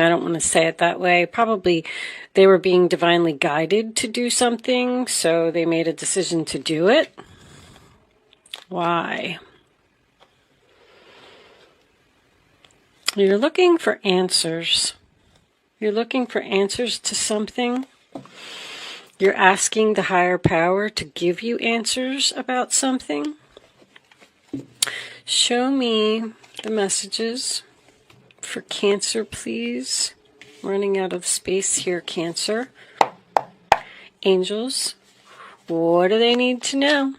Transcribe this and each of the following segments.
I don't want to say it that way. Probably they were being divinely guided to do something, so they made a decision to do it. Why? You're looking for answers. You're looking for answers to something. You're asking the higher power to give you answers about something. Show me the messages for Cancer, please. Running out of space here, Cancer. Angels, what do they need to know?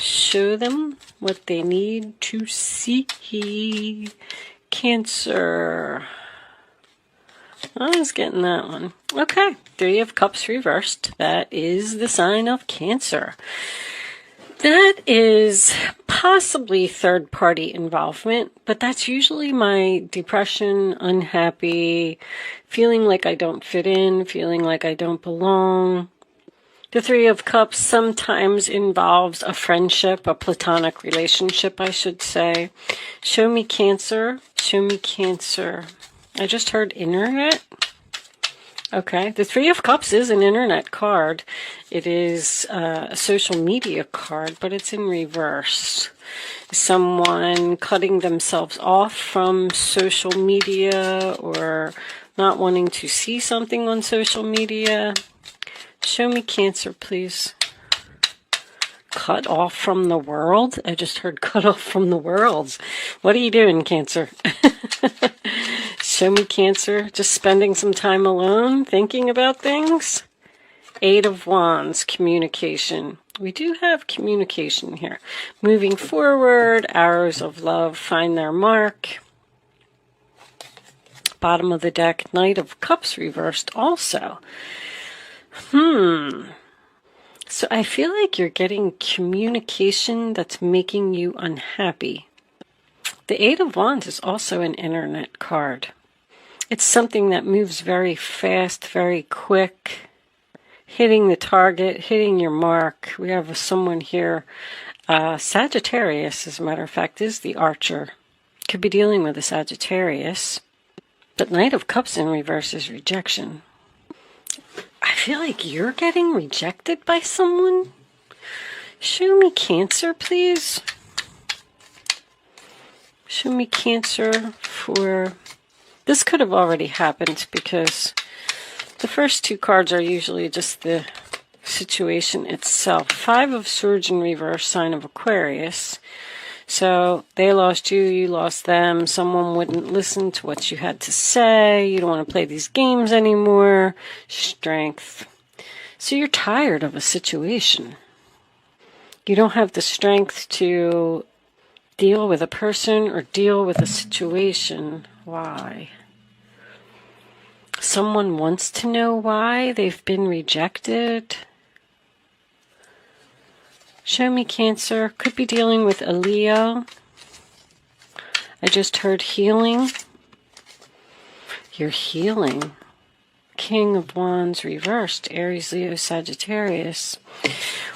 Show them what they need to see. Cancer. I was getting that one. Okay, Three of Cups reversed. That is the sign of Cancer. That is possibly third-party involvement, but that's usually my depression, unhappy, feeling like I don't fit in, feeling like I don't belong. The Three of Cups sometimes involves a friendship, a platonic relationship, I should say. Show me Cancer. Show me Cancer. I just heard internet. Okay, the Three of Cups is an internet card. It is a social media card, but it's in reverse. Someone cutting themselves off from social media or not wanting to see something on social media. Show me Cancer, please. Cut off from the world? I just heard cut off from the world. What are you doing, Cancer? Show me Cancer. Just spending some time alone, thinking about things. Eight of Wands, communication. We do have communication here. Moving forward, arrows of love find their mark. Bottom of the deck, Knight of Cups reversed also. So I feel like you're getting communication that's making you unhappy. The Eight of Wands is also an internet card. It's something that moves very fast, very quick, hitting the target, hitting your mark. We have someone here, Sagittarius, as a matter of fact, is the Archer. Could be dealing with a Sagittarius. But Knight of Cups in reverse is rejection. I feel like you're getting rejected by someone. Show me Cancer, please. Show me Cancer for... This could have already happened because the first two cards are usually just the situation itself. Five of Swords in reverse, sign of Aquarius. So they lost you, you lost them. Someone wouldn't listen to what you had to say. You don't want to play these games anymore. Strength. So you're tired of a situation. You don't have the strength to deal with a person or deal with a situation. Why? Someone wants to know why they've been rejected. Show me Cancer. Could be dealing with a Leo. I just heard healing. You're healing. King of Wands reversed. Aries, Leo, Sagittarius.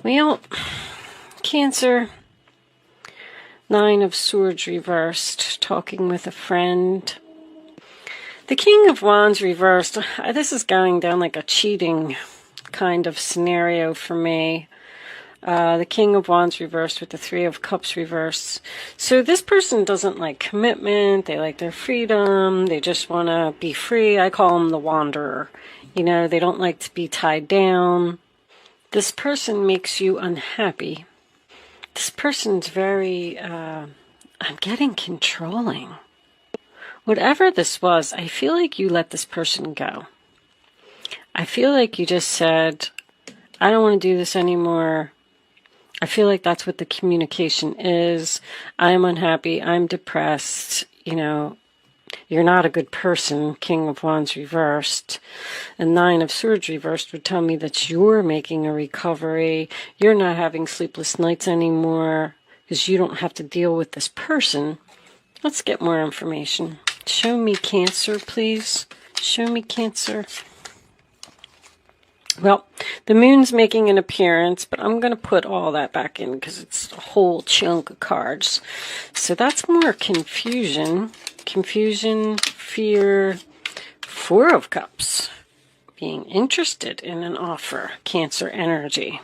Well, Cancer. Nine of Swords reversed. Talking with a friend. The King of Wands reversed. This is going down like a cheating kind of scenario for me. The King of Wands reversed with the Three of Cups reversed. So this person doesn't like commitment. They like their freedom. They just want to be free. I call them the wanderer. You know, they don't like to be tied down. This person makes you unhappy. This person's very, I'm getting controlling. Whatever this was, I feel like you let this person go. I feel like you just said, I don't want to do this anymore. I feel like that's what the communication is. I'm unhappy. I'm depressed. You know, you're not a good person. King of Wands reversed. And Nine of Swords reversed would tell me that you're making a recovery. You're not having sleepless nights anymore because you don't have to deal with this person. Let's get more information. Show me Cancer, please. Show me Cancer. Well, the moon's making an appearance, but I'm going to put all that back in because it's a whole chunk of cards. So that's more confusion. Confusion, fear, Four of Cups, being interested in an offer, Cancer energy.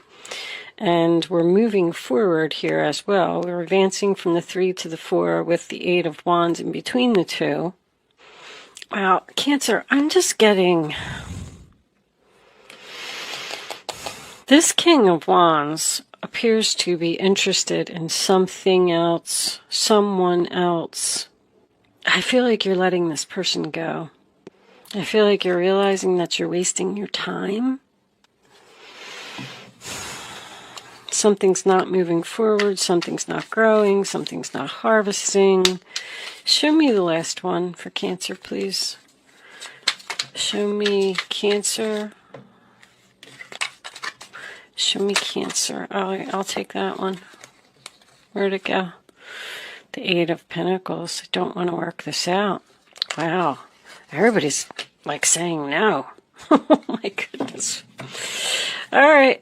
And we're moving forward here as well. We're advancing from the 3 to the 4 with the 8 of Wands in between the two. Wow, Cancer, I'm just getting... This King of Wands appears to be interested in something else, someone else. I feel like you're letting this person go. I feel like you're realizing that you're wasting your time. Something's not moving forward, something's not growing, something's not harvesting. Show me the last one for Cancer, please. Show me Cancer. Show me Cancer. I'll take that one. Where'd it go? The 8 of Pentacles. I don't want to work this out. Wow. Everybody's like saying no. Oh my goodness. All right.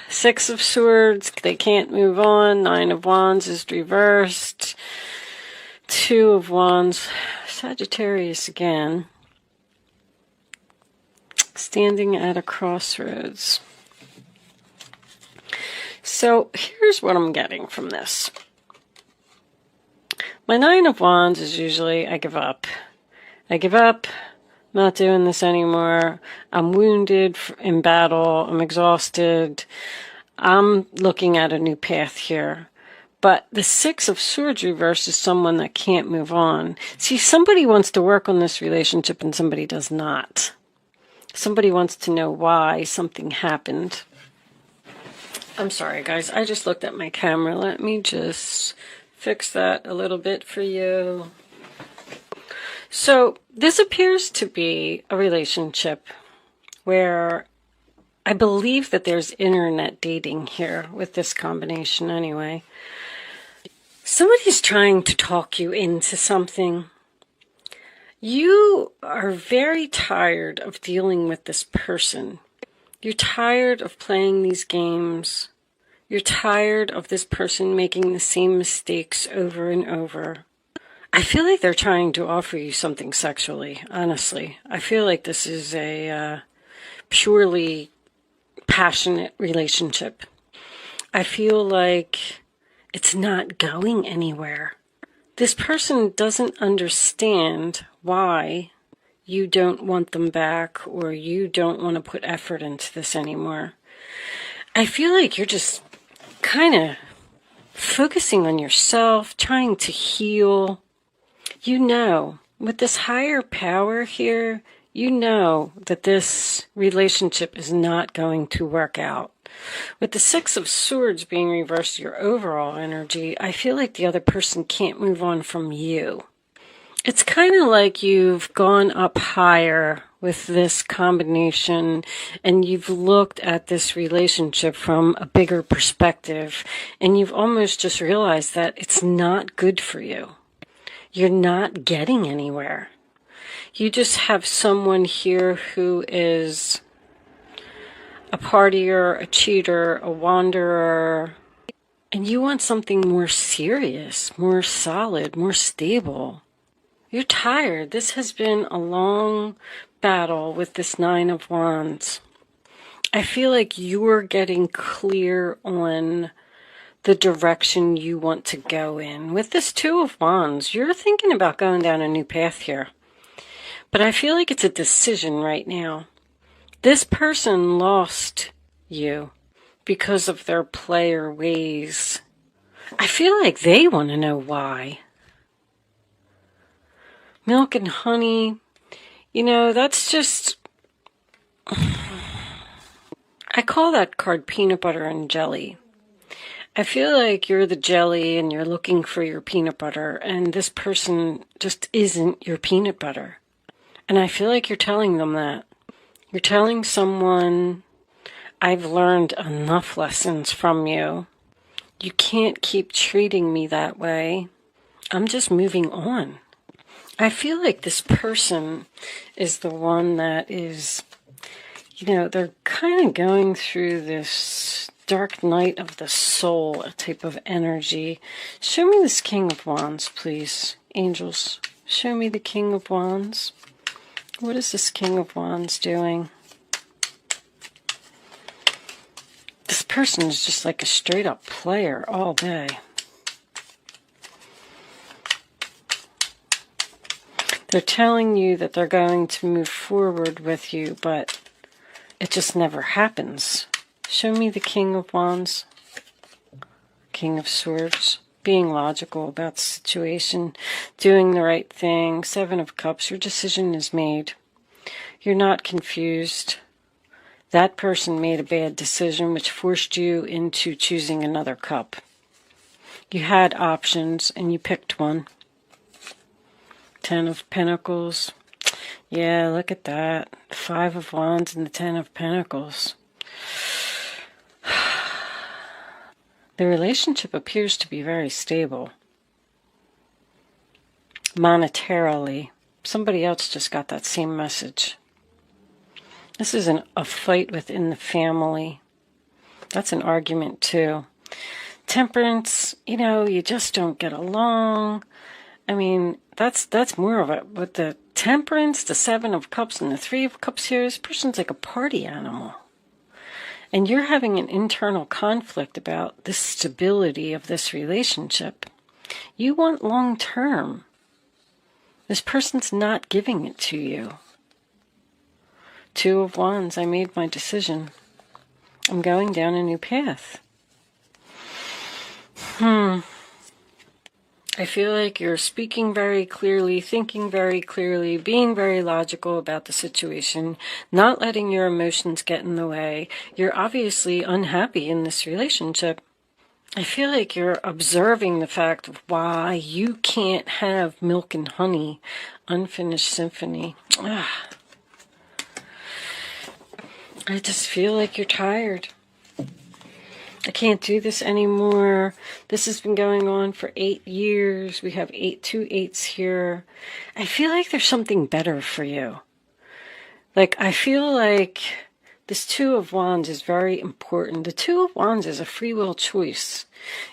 6 of Swords, they can't move on. 9 of Wands is reversed. 2 of Wands, Sagittarius again. Standing at a crossroads. So here's what I'm getting from this. My 9 of Wands is usually, I give up. I give up. Not doing this anymore. I'm wounded in battle. I'm exhausted. I'm looking at a new path here. But the 6 of Swords reverse is someone that can't move on. See, somebody wants to work on this relationship and somebody does not. Somebody wants to know why something happened. I'm sorry, guys. I just looked at my camera. Let me just fix that a little bit for you. So this appears to be a relationship where I believe that there's internet dating here with this combination anyway. Somebody's trying to talk you into something. You are very tired of dealing with this person. You're tired of playing these games. You're tired of this person making the same mistakes over and over. I feel like they're trying to offer you something sexually, honestly. I feel like this is a purely passionate relationship. I feel like it's not going anywhere. This person doesn't understand why you don't want them back or you don't want to put effort into this anymore. I feel like you're just kind of focusing on yourself, trying to heal. You know, with this higher power here, you know that this relationship is not going to work out. With the 6 of Swords being reversed, your overall energy, I feel like the other person can't move on from you. It's kind of like you've gone up higher with this combination and you've looked at this relationship from a bigger perspective and you've almost just realized that it's not good for you. You're not getting anywhere. You just have someone here who is a partier, a cheater, a wanderer, and you want something more serious, more solid, more stable. You're tired. This has been a long battle with this 9 of Wands. I feel like you're getting clear on the direction you want to go in. With this 2 of Wands, you're thinking about going down a new path here. But I feel like it's a decision right now. This person lost you because of their player ways. I feel like they want to know why. Milk and honey, you know, that's just... I call that card peanut butter and jelly. I feel like you're the jelly and you're looking for your peanut butter, and this person just isn't your peanut butter. And I feel like you're telling them that. You're telling someone, I've learned enough lessons from you. You can't keep treating me that way. I'm just moving on. I feel like this person is the one that is, you know, they're kind of going through this dark night of the soul, a type of energy. Show me this King of Wands, please. Angels, show me the King of Wands. What is this King of Wands doing? This person is just like a straight up player all day. They're telling you that they're going to move forward with you, but it just never happens. Show me the King of Wands. King of Swords. Being logical about the situation. Doing the right thing. Seven of Cups. Your decision is made. You're not confused. That person made a bad decision which forced you into choosing another cup. You had options and you picked one. Ten of Pentacles. Yeah, look at that. Five of Wands and the Ten of Pentacles. The relationship appears to be very stable. Monetarily. Somebody else just got that same message. This isn't a fight within the family. That's an argument too. Temperance, you know, you just don't get along. I mean, that's more of it. With the Temperance, the Seven of Cups, and the Three of Cups here, this person's like a party animal. And you're having an internal conflict about the stability of this relationship. You want long term. This person's not giving it to you. Two of Wands, I made my decision. I'm going down a new path. I feel like you're speaking very clearly, thinking very clearly, being very logical about the situation, not letting your emotions get in the way. You're obviously unhappy in this relationship. I feel like you're observing the fact of why you can't have milk and honey, unfinished symphony. I just feel like you're tired. I can't do this anymore. This has been going on for 8 years. We have 2 8s here. I feel like there's something better for you. Like, I feel like this Two of Wands is very important. The Two of Wands is a free will choice.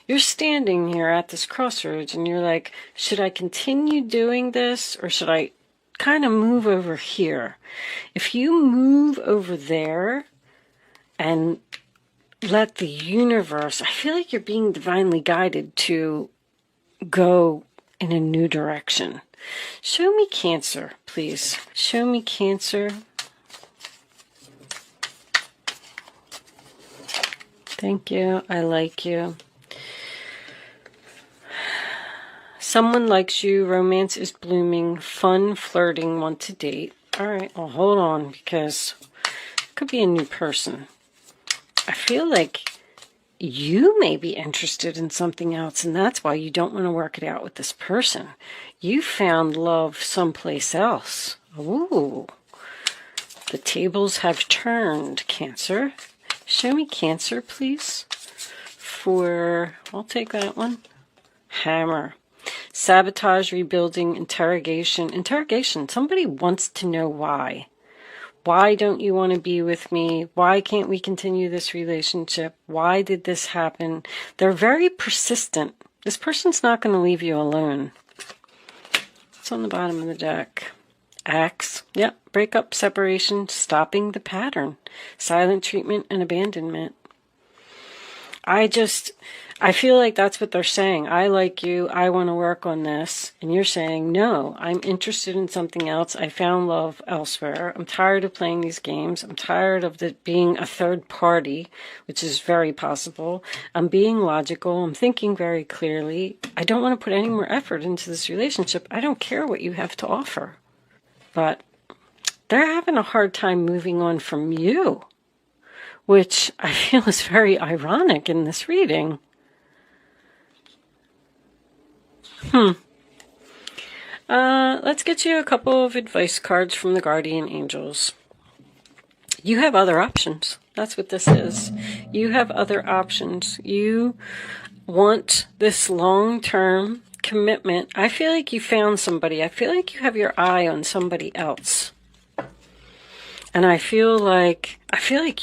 You're standing here at this crossroads and you're like, should I continue doing this or should I kind of move over here? If you move over there and let the universe, I feel like you're being divinely guided to go in a new direction. Show me Cancer, please. Show me Cancer. Thank you. I like you. Someone likes you. Romance is blooming. Fun, flirting, want to date. All right, well, hold on, because it could be a new person. I feel like you may be interested in something else, and that's why you don't want to work it out with this person. You found love someplace else. Ooh. The tables have turned, Cancer. Show me Cancer, please. I'll take that one. Hammer. Sabotage, rebuilding, interrogation. Interrogation. Somebody wants to know why. Why don't you want to be with me? Why can't we continue this relationship? Why did this happen? They're very persistent. This person's not going to leave you alone. It's on the bottom of the deck. Axe. Yep. Breakup, separation, stopping the pattern. Silent treatment and abandonment. I feel like that's what they're saying. I like you. I want to work on this. And you're saying, no, I'm interested in something else. I found love elsewhere. I'm tired of playing these games. I'm tired of it being a third party, which is very possible. I'm being logical. I'm thinking very clearly. I don't want to put any more effort into this relationship. I don't care what you have to offer. But they're having a hard time moving on from you, which I feel is very ironic in this reading. Let's get you a couple of advice cards from the guardian angels. You have other options. That's what this is. You have other options. You want this long-term commitment. I feel like you found somebody. I feel like you have your eye on somebody else. And I feel like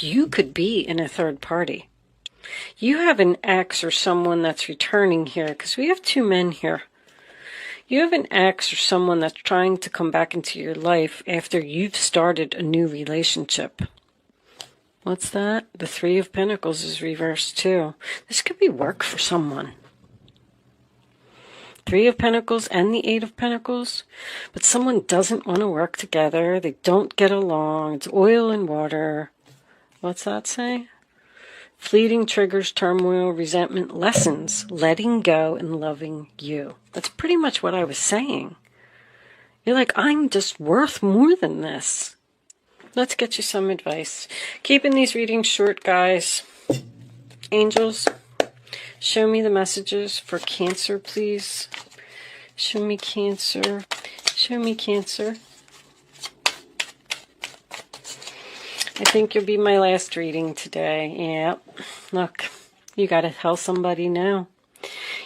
you could be in a third party. You have an ex or someone that's returning here, because we have 2 men here. You have an ex or someone that's trying to come back into your life after you've started a new relationship. What's that? The Three of Pentacles is reversed too. This could be work for someone. Three of Pentacles and the Eight of Pentacles. But someone doesn't want to work together. They don't get along. It's oil and water. What's that say? Fleeting triggers, turmoil, resentment, lessons, letting go and loving you. That's pretty much what I was saying. You're like, I'm just worth more than this. Let's get you some advice. Keeping these readings short, guys. Angels, show me the messages for Cancer, please. Show me Cancer. Show me Cancer. I think you'll be my last reading today. Yep. Look, you got to tell somebody now.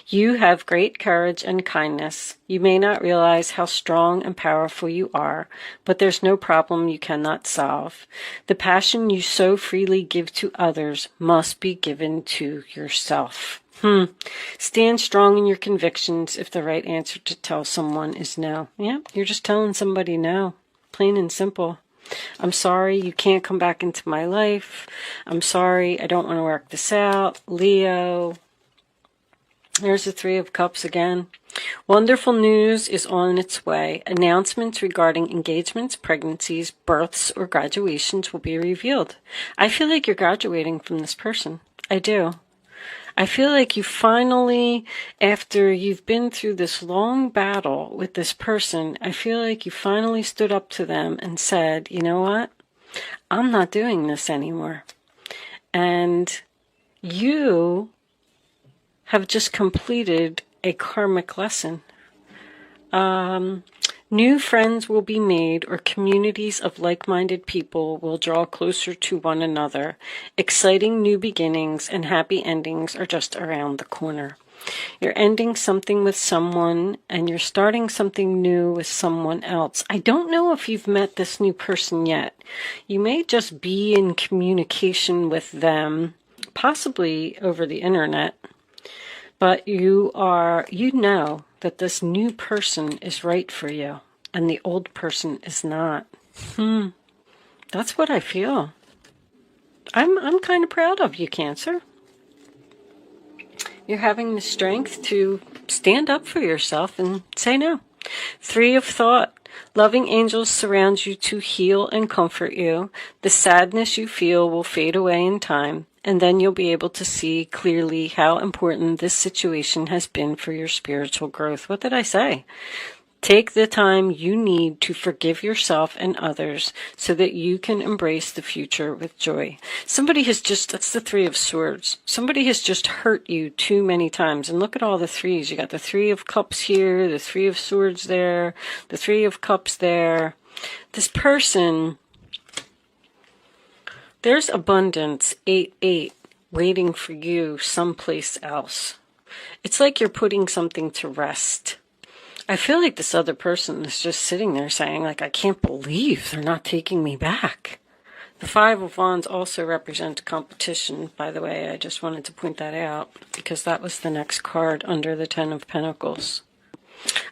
You have great courage and kindness. You may not realize how strong and powerful you are, but there's no problem you cannot solve. The passion you so freely give to others must be given to yourself. Stand strong in your convictions if the right answer to tell someone is no. Yeah, you're just telling somebody no. Plain and simple. I'm sorry you can't come back into my life. I'm sorry I don't want to work this out. Leo. There's the Three of Cups again. Wonderful news is on its way. Announcements regarding engagements, pregnancies, births, or graduations will be revealed. I feel like you're graduating from this person. I do. I feel like you finally, after you've been through this long battle with this person, I feel like you finally stood up to them and said, you know what? I'm not doing this anymore. And you have just completed a karmic lesson. New friends will be made, or communities of like-minded people will draw closer to one another. Exciting new beginnings and happy endings are just around the corner. You're ending something with someone, and you're starting something new with someone else. I don't know if you've met this new person yet. You may just be in communication with them, possibly over the internet. But you know that this new person is right for you, and the old person is not. That's what I feel. I'm kind of proud of you, Cancer. You're having the strength to stand up for yourself and say no. Three of Thought. Loving angels surround you to heal and comfort you. The sadness you feel will fade away in time, and then you'll be able to see clearly how important this situation has been for your spiritual growth. What did I say? Take the time you need to forgive yourself and others so that you can embrace the future with joy. Somebody has just, that's the Three of Swords. Somebody has just hurt you too many times. And look at all the threes. You got the Three of Cups here, the Three of Swords there, the Three of Cups there. This person, there's abundance, 8-8, waiting for you someplace else. It's like you're putting something to rest. I feel like this other person is just sitting there saying, like, I can't believe they're not taking me back. The Five of Wands also represents competition, by the way. I just wanted to point that out because that was the next card under the Ten of Pentacles.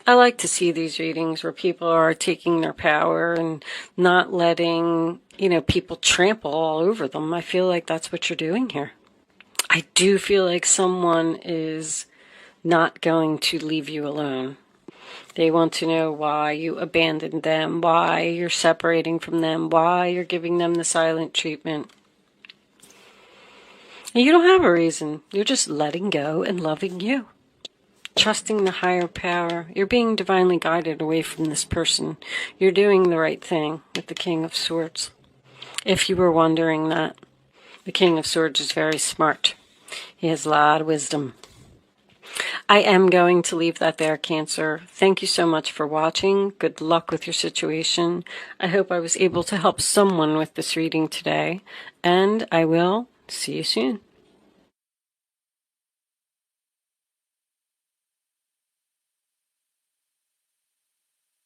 I like to see these readings where people are taking their power and not letting, people trample all over them. I feel like that's what you're doing here. I do feel like someone is not going to leave you alone. They want to know why you abandoned them, why you're separating from them, why you're giving them the silent treatment. And you don't have a reason. You're just letting go and loving you. Trusting the higher power. You're being divinely guided away from this person. You're doing the right thing with the King of Swords. If you were wondering that, the King of Swords is very smart. He has a lot of wisdom. I am going to leave that there, Cancer. Thank you so much for watching. Good luck with your situation. I hope I was able to help someone with this reading today, and I will see you soon.